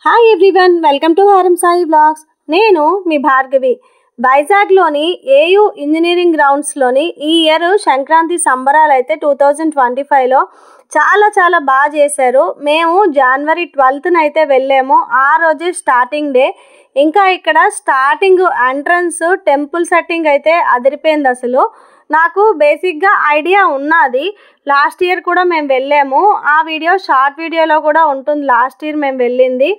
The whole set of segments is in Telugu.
హాయ్ ఎవ్రీవన్, వెల్కమ్ టు హారం సాయి బ్లాగ్స్. నేను మీ భార్గవి. వైజాగ్లోని ఏయూ ఇంజనీరింగ్ గ్రౌండ్స్లోని ఈ ఇయర్ సంక్రాంతి సంబరాలు అయితే 2025లో చాలా బాగా చేశారు. మేము జనవరి 12న అయితే వెళ్ళాము. ఆ రోజే స్టార్టింగ్ డే. ఇంకా ఇక్కడ స్టార్టింగ్ ఎంట్రన్స్ టెంపుల్ సెట్టింగ్ అయితే అదిరిపోయింది. అసలు నాకు బేసిక్గా ఐడియా ఉన్నది. లాస్ట్ ఇయర్ కూడా మేము వెళ్ళాము. ఆ వీడియో షార్ట్ వీడియోలో కూడా ఉంటుంది, లాస్ట్ ఇయర్ మేము వెళ్ళింది.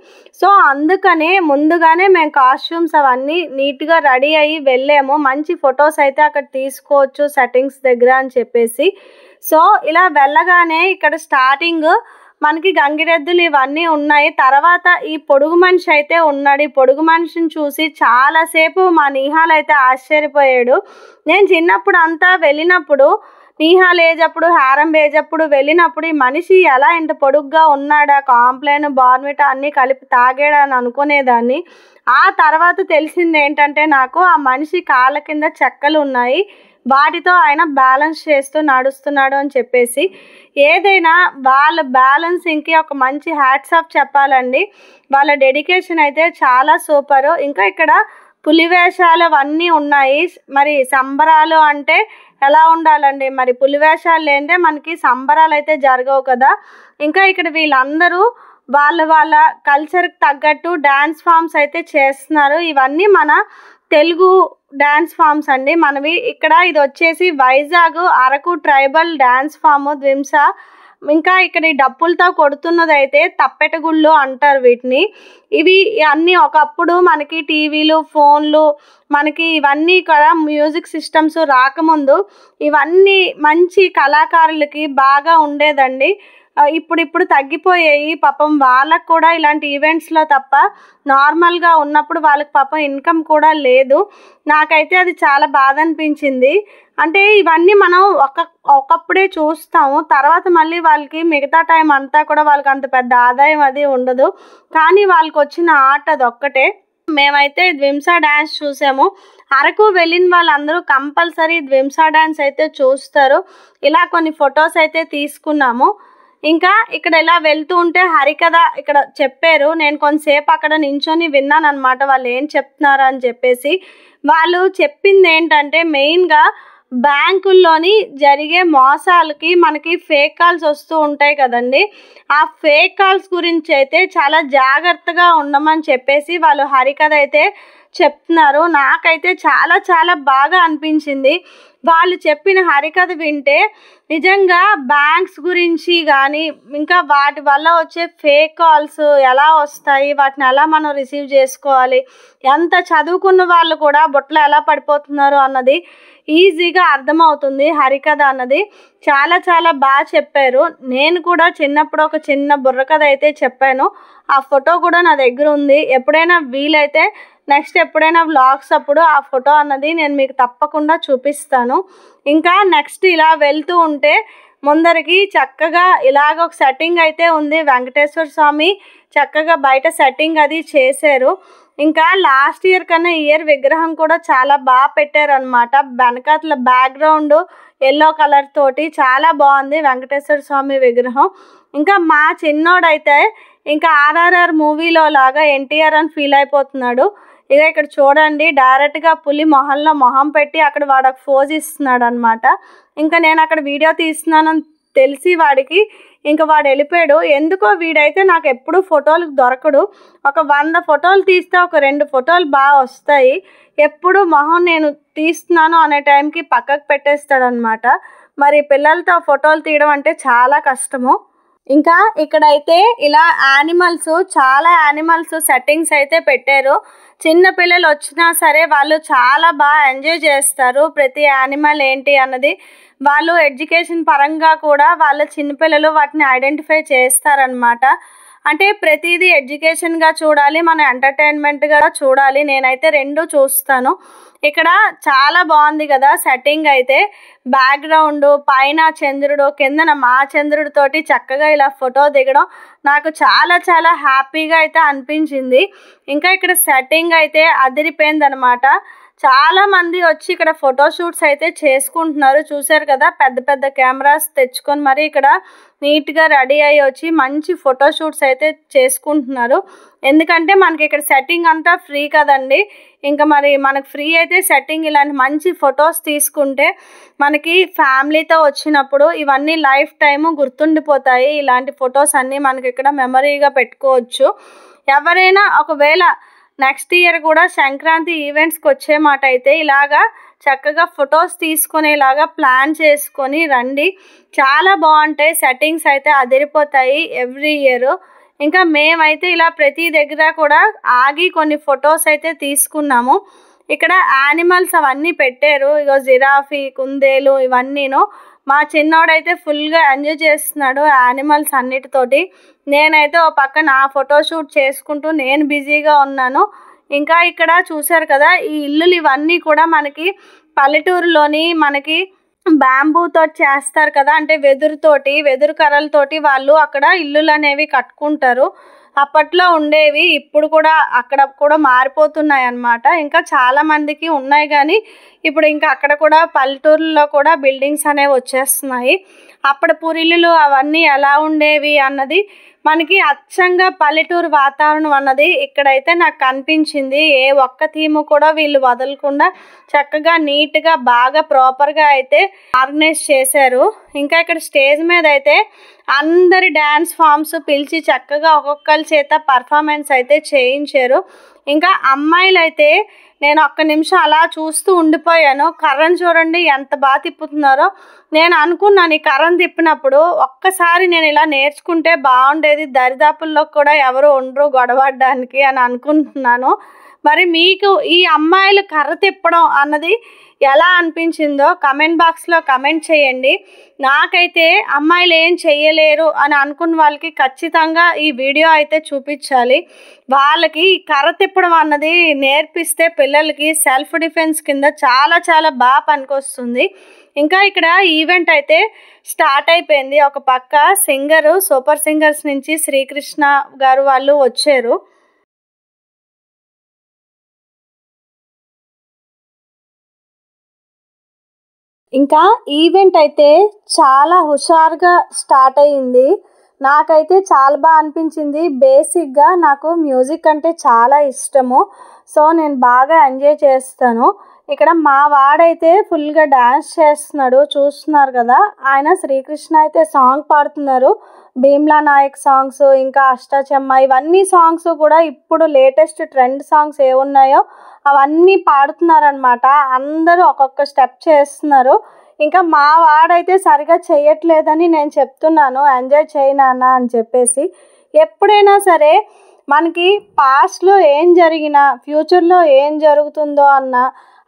సో అందుకనే ముందుగానే మేము కాస్ట్యూమ్స్ అవన్నీ నీట్గా రెడీ అయ్యి వెళ్ళాము. మంచి ఫొటోస్ అయితే అక్కడ తీసుకోవచ్చు సెట్టింగ్స్ దగ్గర అని చెప్పేసి. సో ఇలా వెళ్ళగానే ఇక్కడ స్టార్టింగ్ మనకి గంగిరెద్దులు ఇవన్నీ ఉన్నాయి. తర్వాత ఈ పొడుగు మనిషి అయితే ఉన్నాడు. ఈ పొడుగు మనిషిని చూసి చాలాసేపు మా నిహాల్ అయితే ఆశ్చర్యపోయాడు. నేను చిన్నప్పుడు అంతా వెళ్ళినప్పుడు, నిహాల్ ఏజ్ అప్పుడు, హారం ఏజ్ అప్పుడు వెళ్ళినప్పుడు ఈ మనిషి ఎలా ఇంత పొడుగ్గా ఉన్నాడా, కాంప్లైన్ బార్మిటా అన్నీ కలిపి తాగాడా అని అనుకునేదాన్ని. ఆ తర్వాత తెలిసింది ఏంటంటే నాకు ఆ మనిషి కాళ్ళ కింద చెక్కలు ఉన్నాయి, వాటితో ఆయన బ్యాలెన్స్ చేస్తూ నడుస్తున్నాడు అని చెప్పేసి. ఏదైనా వాళ్ళ బ్యాలెన్సింగ్కి ఒక మంచి హ్యాట్స్ ఆఫ్ చెప్పాలండి. వాళ్ళ డెడికేషన్ అయితే చాలా సూపరు. ఇంకా ఇక్కడ పులివేషాలు అవన్నీ ఉన్నాయి. మరి సంబరాలు అంటే ఎలా ఉండాలండి, మరి పులివేషాలు లేదే మనకి సంబరాలు అయితే జరగవు కదా. ఇంకా ఇక్కడ వీళ్ళందరూ వాళ్ళ కల్చర్కి తగ్గట్టు డ్యాన్స్ ఫామ్స్ అయితే చేస్తున్నారు. ఇవన్నీ మన తెలుగు డ్యాన్స్ ఫామ్స్ అండి మనవి. ఇక్కడ ఇది వచ్చేసి Vizag Araku tribal dance form ధ్వింస. ఇంకా ఇక్కడ ఈ డప్పులతో కొడుతున్నది అయితే తప్పెటగుళ్ళు అంటారు వీటిని. ఇవి అన్నీ ఒకప్పుడు మనకి టీవీలు, ఫోన్లు, మనకి ఇవన్నీ కూడా మ్యూజిక్ సిస్టమ్స్ రాకముందు ఇవన్నీ మంచి కళాకారులకి బాగా ఉండేదండి. ఇప్పుడు తగ్గిపోయాయి. పాపం వాళ్ళకు కూడా ఇలాంటి ఈవెంట్స్లో తప్ప నార్మల్గా ఉన్నప్పుడు వాళ్ళకి పాపం ఇన్కమ్ కూడా లేదు. నాకైతే అది చాలా బాధ అనిపించింది. అంటే ఇవన్నీ మనం ఒకప్పుడే చూస్తాము, తర్వాత మళ్ళీ వాళ్ళకి మిగతా టైం అంతా కూడా వాళ్ళకి అంత పెద్ద ఆదాయం అది ఉండదు. కానీ వాళ్ళకి వచ్చిన ఆర్ట్ అది ఒక్కటే. మేమైతే ధ్వింస డ్యాన్స్ చూసాము. అరకు వెళ్ళిన వాళ్ళందరూ కంపల్సరీ ధ్వింస డ్యాన్స్ అయితే చూస్తారు. ఇలా కొన్ని ఫొటోస్ అయితే తీసుకున్నాము. ఇంకా ఇక్కడ ఇలా వెళ్తూ ఉంటే హరికథ ఇక్కడ చెప్పారు. నేను కొంతసేపు అక్కడ నించొని విన్నాను అనమాట, వాళ్ళు ఏం చెప్తున్నారు అని చెప్పేసి. వాళ్ళు చెప్పింది ఏంటంటే మెయిన్గా బ్యాంకుల్లోని జరిగే మోసాలకి మనకి ఫేక్ కాల్స్ వస్తూ ఉంటాయి కదండి. ఆ ఫేక్ కాల్స్ గురించి అయితే చాలా జాగ్రత్తగా ఉండమని చెప్పేసి వాళ్ళు హరికథ అయితే చెప్తున్నారు. నాకైతే చాలా బాగా అనిపించింది. వాళ్ళు చెప్పిన హరికథ వింటే నిజంగా బ్యాంక్స్ గురించి కానీ, ఇంకా వాటి వల్ల వచ్చే ఫేక్ కాల్స్ ఎలా వస్తాయి, వాటిని ఎలా మనం రిసీవ్ చేసుకోవాలి, ఎంత చదువుకున్న వాళ్ళు కూడా బుట్టలో ఎలా పడిపోతున్నారు అన్నది ఈజీగా అర్థమవుతుంది. హరికథ అన్నది చాలా బాగా చెప్పారు. నేను కూడా చిన్నప్పుడు ఒక చిన్న బుర్రకథ అయితే చెప్పాను. ఆ ఫోటో కూడా నా దగ్గర ఉంది. ఎప్పుడైనా వీలైతే నెక్స్ట్ ఎప్పుడైనా వ్లాగ్స్ అప్పుడు ఆ ఫోటో అన్నది నేను మీకు తప్పకుండా చూపిస్తాను. ఇంకా నెక్స్ట్ ఇలా వెళ్తూ ఉంటే ముందరికి చక్కగా ఇలాగ ఒక సెట్టింగ్ అయితే ఉంది. వెంకటేశ్వర స్వామి చక్కగా బయట సెట్టింగ్ అది చేశారు. ఇంకా లాస్ట్ ఇయర్ కన్నా ఈ ఇయర్ విగ్రహం కూడా చాలా బాగా పెట్టారనమాట. వెనకాతల బ్యాక్గ్రౌండ్ ఎల్లో కలర్ తోటి చాలా బాగుంది వెంకటేశ్వర స్వామి విగ్రహం. ఇంకా మా చిన్నోడైతే ఇంకా ఆర్ఆర్ఆర్ మూవీలో లాగా ఎన్టీఆర్ అని ఫీల్ అయిపోతున్నాడు. ఇక ఇక్కడ చూడండి, డైరెక్ట్గా పులి మొహంలో మొహం పెట్టి అక్కడ వాడు ఒక ఫోజ్ ఇస్తున్నాడు అనమాట. ఇంకా నేను అక్కడ వీడియో తీస్తున్నానని తెలిసి వాడికి ఇంకా వాడు వెళ్ళిపోయాడు. ఎందుకో వీడైతే నాకు ఎప్పుడు ఫోటోలు దొరకడు. ఒక 100 ఫోటోలు తీస్తే ఒక 2 ఫోటోలు బాగా వస్తాయి. ఎప్పుడు మొహం నేను తీస్తున్నాను అనే టైంకి పక్కకు పెట్టేస్తాడనమాట. మరి పిల్లలతో ఫోటోలు తీయడం అంటే చాలా కష్టము. ఇంకా ఇక్కడైతే ఇలా చాలా యానిమల్స్ సెట్టింగ్స్ అయితే పెట్టారు. చిన్న పిల్లలు వచ్చినా సరే వాళ్ళు చాలా బాగా ఎంజాయ్ చేస్తారు. ప్రతి యానిమల్ ఏంటి అన్నది వాళ్ళు ఎడ్యుకేషన్ పరంగా కూడా వాళ్ళ చిన్నపిల్లలు వాటిని ఐడెంటిఫై చేస్తారనమాట. అంటే ప్రతిదీ ఎడ్యుకేషన్గా చూడాలి, మన ఎంటర్టైన్మెంట్గా చూడాలి. నేనైతే రెండు చూస్తాను. ఇక్కడ చాలా బాగుంది కదా సెట్టింగ్ అయితే. బ్యాక్గ్రౌండ్ పైన చంద్రుడు, కిందన మా చంద్రుడి తోటి చక్కగా ఇలా ఫోటో దిగడం నాకు చాలా హ్యాపీగా అయితే అనిపించింది. ఇంకా ఇక్కడ సెట్టింగ్ అయితే అదిరిపోయింది అనమాట. చాలామంది వచ్చి ఇక్కడ ఫోటోషూట్స్ అయితే చేసుకుంటున్నారు. చూశారు కదా, పెద్ద పెద్ద కెమెరాస్ తెచ్చుకొని మరి ఇక్కడ నీట్గా రెడీ అయ్యి వచ్చి మంచి ఫోటోషూట్స్ అయితే చేసుకుంటున్నారు. ఎందుకంటే మనకి ఇక్కడ సెట్టింగ్ అంతా ఫ్రీ కదండి. ఇంకా మరి మనకు ఫ్రీ అయితే సెట్టింగ్ ఇలాంటి మంచి ఫొటోస్ తీసుకుంటే మనకి ఫ్యామిలీతో వచ్చినప్పుడు ఇవన్నీ లైఫ్ టైము గుర్తుండిపోతాయి. ఇలాంటి ఫొటోస్ అన్నీ మనకి ఇక్కడ మెమరీగా పెట్టుకోవచ్చు. ఎవరైనా ఒకవేళ నెక్స్ట్ ఇయర్ కూడా సంక్రాంతి ఈవెంట్స్కి వచ్చే మాట అయితే ఇలాగా చక్కగా ఫొటోస్ తీసుకునేలాగా ప్లాన్ చేసుకొని రండి. చాలా బాగుంటాయి, సెట్టింగ్స్ అయితే అదిరిపోతాయి ఎవ్రీ ఇయర్. ఇంకా మేమైతే ఇలా ప్రతి దగ్గర కూడా ఆగి కొన్ని ఫొటోస్ అయితే తీసుకున్నాము. ఇక్కడ యానిమల్స్ అవన్నీ పెట్టారు. ఇగో జిరాఫీ, కుందేలు ఇవన్నీను. మా చిన్నోడైతే ఫుల్గా ఎంజాయ్ చేస్తున్నాడు యానిమల్స్ అన్నిటితోటి. నేనైతే ఓ పక్కన ఫోటోషూట్ చేసుకుంటూ నేను బిజీగా ఉన్నాను. ఇంకా ఇక్కడ చూశారు కదా, ఈ ఇల్లులు ఇవన్నీ కూడా మనకి పల్లెటూరులోని మనకి బ్యాంబూతో చేస్తారు కదా, అంటే వెదురు కర్రలతోటి వాళ్ళు అక్కడ ఇల్లులు అనేవి కట్టుకుంటారు. అప్పట్లో ఉండేవి, ఇప్పుడు కూడా అక్కడ కూడా మారిపోతున్నాయి అన్నమాట. ఇంకా చాలామందికి ఉన్నాయి కానీ ఇప్పుడు ఇంకా అక్కడ కూడా పల్లెటూరులో కూడా బిల్డింగ్స్ అనేవి వచ్చేస్తున్నాయి. అప్పుడు పురిల్లులు అవన్నీ ఎలా ఉండేవి అన్నది మనకి అచ్చంగా పల్లెటూరు వాతావరణం అన్నది ఇక్కడైతే నాకు కనిపించింది. ఏ ఒక్క థీము కూడా వీళ్ళు వదలకుండా చక్కగా నీట్గా బాగా ప్రాపర్గా అయితే ఆర్గనైజ్ చేశారు. ఇంకా ఇక్కడ స్టేజ్ మీద అయితే అందరి డ్యాన్స్ ఫామ్స్ పిలిచి చక్కగా ఒక్కొక్కరి చేత పర్ఫార్మెన్స్ అయితే చేయించారు. ఇంకా అమ్మాయిలు అయితే నేను ఒక్క నిమిషం అలా చూస్తూ ఉండిపోయాను. కర్రను చూడండి ఎంత బాగా తిప్పుతున్నారో. నేను అనుకున్నాను ఈ కర్రను తిప్పినప్పుడు ఒక్కసారి నేను ఇలా నేర్చుకుంటే బాగుండేది, దరిదాపుల్లో కూడా ఎవరు ఉండరు గొడవడానికి అని అనుకుంటున్నాను. మరి మీకు ఈ అమ్మాయిలు కర్ర తిప్పడం అన్నది ఎలా అనిపించిందో కమెంట్ బాక్స్లో కమెంట్ చేయండి. నాకైతే అమ్మాయిలు ఏం చెయ్యలేరు అని అనుకున్న వాళ్ళకి ఖచ్చితంగా ఈ వీడియో అయితే చూపించాలి. వాళ్ళకి కర్ర తిప్పడం అన్నది నేర్పిస్తే పిల్లలకి సెల్ఫ్ డిఫెన్స్ కింద చాలా చాలా బాగా పనికొస్తుంది. ఇంకా ఇక్కడ ఈవెంట్ అయితే స్టార్ట్ అయిపోయింది. ఒక పక్క సూపర్ సింగర్స్ నుంచి శ్రీకృష్ణ గారు వాళ్ళు వచ్చారు. ఇంకా ఈవెంట్ అయితే చాలా హుషారుగా స్టార్ట్ అయ్యింది. నాకైతే చాలా బాగా అనిపించింది. బేసిక్గా నాకు మ్యూజిక్ అంటే చాలా ఇష్టము. సో నేను బాగా ఎంజాయ్ చేస్తాను. ఇక్కడ మా వాడైతే ఫుల్గా డ్యాన్స్ చేస్తున్నాడు, చూస్తున్నారు కదా. ఆయన శ్రీకృష్ణ అయితే సాంగ్ పాడుతున్నారు. భీమ్లా నాయక్ సాంగ్స్, ఇంకా అష్టాచెమ్మ ఇవన్నీ సాంగ్స్ కూడా ఇప్పుడు లేటెస్ట్ ట్రెండ్ సాంగ్స్ ఏమున్నాయో అవన్నీ పాడుతున్నారనమాట. అందరూ ఒక్కొక్క స్టెప్ చేస్తున్నారు. ఇంకా మా వాడైతే సరిగా చేయట్లేదని నేను చెప్తున్నాను, ఎంజాయ్ చేయనానా అని చెప్పేసి. ఎప్పుడైనా సరే మనకి పాస్ట్లో ఏం జరిగినా ఫ్యూచర్లో ఏం జరుగుతుందో అన్న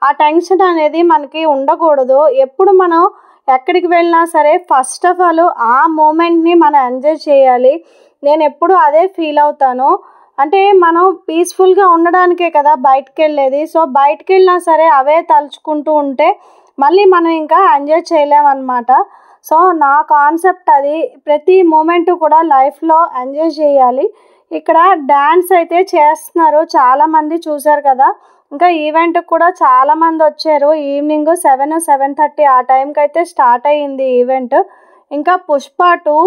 ఆ టెన్షన్ అనేది మనకి ఉండకూడదు. ఎప్పుడు మనం ఎక్కడికి వెళ్ళినా సరే ఫస్ట్ ఆఫ్ ఆల్ ఆ మూమెంట్ని మనం ఎంజాయ్ చేయాలి. నేను ఎప్పుడు అదే ఫీల్ అవుతాను. అంటే మనం పీస్ఫుల్గా ఉండడానికే కదా బయటకు వెళ్ళేది. సో బయటకు వెళ్ళినా సరే అవే తలుచుకుంటూ ఉంటే మళ్ళీ మనం ఇంకా ఎంజాయ్ చేయలేమన్నమాట. సో నా కాన్సెప్ట్ అది. ప్రతి మూమెంట్ కూడా లైఫ్లో ఎంజాయ్ చేయాలి. ఇక్కడ డ్యాన్స్ అయితే చేస్తున్నారు చాలామంది, చూశారు కదా. ఇంకా ఈవెంట్కి కూడా చాలామంది వచ్చారు. ఈవినింగ్ 7-7:30 ఆ టైంకి అయితే స్టార్ట్ అయ్యింది ఈవెంట్. ఇంకా పుష్ప 2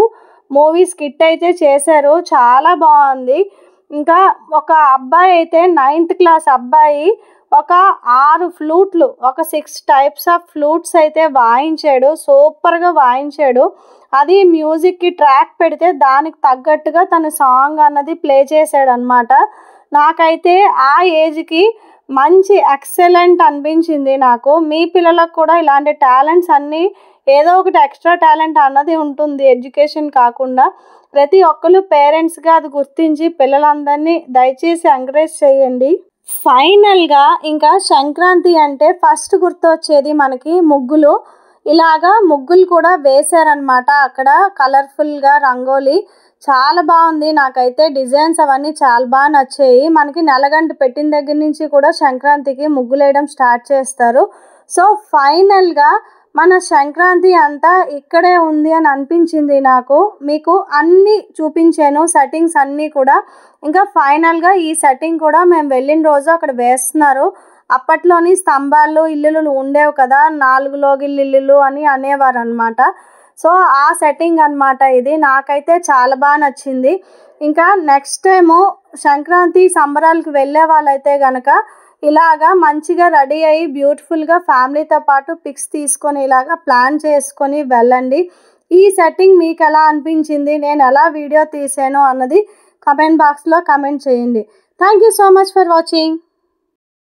మూవీ స్కిట్ అయితే చేశారు, చాలా బాగుంది. ఇంకా ఒక అబ్బాయి అయితే 9th క్లాస్ అబ్బాయి ఒక 6 ఫ్లూట్లు, ఒక 6 టైప్స్ ఆఫ్ ఫ్లూట్స్ అయితే వాయించాడు. సూపర్గా వాయించాడు. అది మ్యూజిక్కి ట్రాక్ పెడితే దానికి తగ్గట్టుగా తన సాంగ్ అన్నది ప్లే చేశాడు అనమాట. నాకైతే ఆ ఏజ్కి మంచి ఎక్సలెంట్ అనిపించింది నాకు. మీ పిల్లలకు కూడా ఇలాంటి టాలెంట్స్ అన్నీ ఏదో ఒకటి ఎక్స్ట్రా టాలెంట్ అన్నది ఉంటుంది ఎడ్యుకేషన్ కాకుండా. ప్రతి ఒక్కరు పేరెంట్స్గా అది గుర్తించి పిల్లలందరినీ దయచేసి ఎంకరేజ్ చేయండి. ఫైనల్గా ఇంకా సంక్రాంతి అంటే ఫస్ట్ గుర్తొచ్చేది మనకి ముగ్గులు. ఇలాగా ముగ్గులు కూడా వేశారనమాట అక్కడ కలర్ఫుల్గా రంగోలీ. చాలా బాగుంది. నాకైతే డిజైన్స్ అవన్నీ చాలా బాగా నచ్చాయి. మనకి నెలగంట పెట్టిన దగ్గర నుంచి కూడా సంక్రాంతికి ముగ్గులు వేయడం స్టార్ట్ చేస్తారు. సో ఫైనల్గా మన సంక్రాంతి అంతా ఇక్కడే ఉంది అని అనిపించింది నాకు. మీకు అన్నీ చూపించాను సెట్టింగ్స్ అన్నీ కూడా. ఇంకా ఫైనల్గా ఈ సెట్టింగ్ కూడా మేము వెళ్ళిన రోజు అక్కడ వేస్తున్నారు. అప్పట్లోని స్తంభాలు ఇల్లులు ఉండేవి కదా, 4 లోగిళ్ళ ఇల్లులు అని అనేవారు అనమాట. సో ఆ సెట్టింగ్ అనమాట ఇది. నాకైతే చాలా బాగా నచ్చింది. ఇంకా నెక్స్ట్ టైము సంక్రాంతి సంబరాలకు వెళ్ళే వాళ్ళైతే కనుక ఇలాగా మంచిగా రెడీ అయ్యి బ్యూటిఫుల్గా ఫ్యామిలీతో పాటు పిక్స్ తీసుకొని ఇలాగా ప్లాన్ చేసుకొని వెళ్ళండి. ఈ సెట్టింగ్ మీకు ఎలా అనిపించింది, నేను ఎలా వీడియో తీసాను అన్నది కమెంట్ బాక్స్లో కమెంట్ చేయండి. Thank you so much for watching.